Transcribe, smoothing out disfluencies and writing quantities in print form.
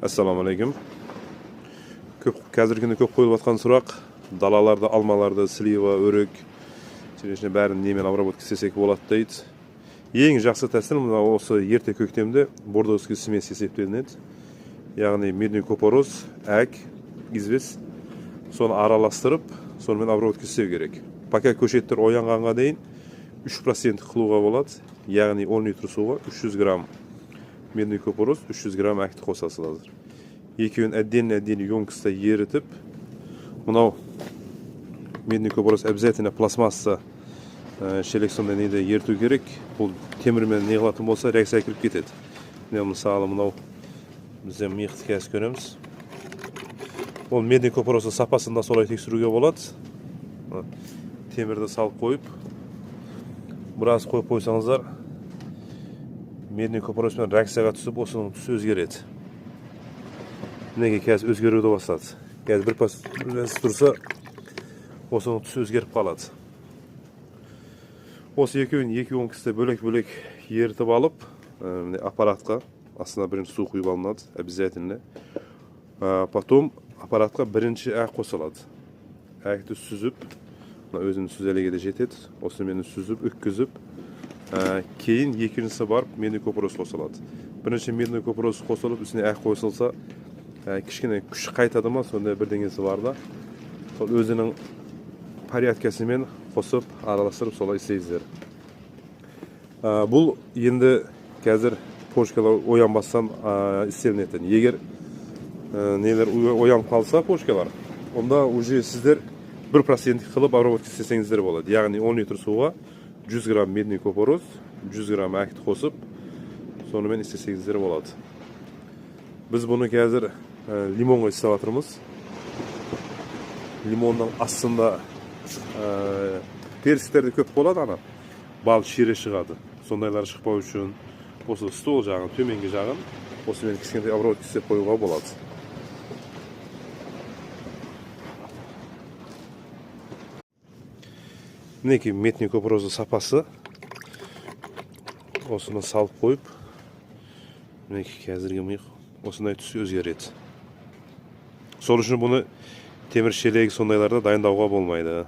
Assalomu alaykum. Hozirgi kunda ko'p qo'yilayotgan so'roq dalalarda, almalarda, sliva, o'rik, chirishni barini nemen обработка qilsak bo'ladi deydi. Eng yaxshi ta'sir mana o'sha erta ko'ktemda bordovskiy smes hisoblanadi. Ya'ni medniy ko'poroz, ak, izves soni aralashtirib, sonымен обработка qilish kerak. Пока ko'chetlar oyanganga дейін 3% qiluvga bo'ladi. Ya'ni 10 litr suvga 300 gram medniy ko'poroz, 300 gram akni qo'shasiz hozir. Екеуін отдельно емкостьта ерітіп, мынау медный көпірос обязательно пластмасса шелек сондай неде ерту керек. Бұл темірмен не қылатын болса, реакция кіріп кетеді. Мысалы, мынау бізде миқты қазір көреміз. Ол медный көпіросы сапасында солай тексеруге болады. Темірді салып қойып, біраз қойып қойсаңыздар, медный көпіроспен реакцияға түсіп, осының түсі өзгереді. Неге қазір өзгеруді бастады. Қазір бір пас тұрса, осының түсі өзгеріп қалады. Осы екеуін екі оңкісті бөлек-бөлек ертіп алып, аппаратқа, астына бірінші су құйып алынады, обязательно. Потом аппаратқа бірінші ақ қосылады. Әкті сүзіп, өзінің сүзелеге де жетеді. Осы мені сүзіп, өткізіп, кейін екіншісі барып, медный көпірос қосылады. Бірінші медный көпірос қосылып, үстіне ақ қосылса, кішкене күш қайтады ма, сондай бірдеңесі бар да. Сол өзінің порядкасымен қосып, араластырып солай істейсіздер. Бұл енді қазір почкалар оянбастан істелінетін. Егер нелер оянып қалса почкалар, онда уже сіздер 1% қылып обработка істесеңіздер болады. Яғни 10 литр суға 100 грамм медный көпіроз, 100 грамм акты қосып, сонымен істесеңіздер болады. Біз бұны қазір лимонға істеп жатырмыз. Лимонның астында персиктерде көп болады, ана бал шире шығады. Сондайлар шықпау үшін осы стол жағын, төменгі жағын осымен кішкентай обработка істеп қоюға болады. Мінекей медный көпірозы сапасы. Осыны салып қойып, мінекей қазіргі миық осындай түсі өзгереді. Сол үшін бұны темір шелегі сондайларда дайындауға болмайды.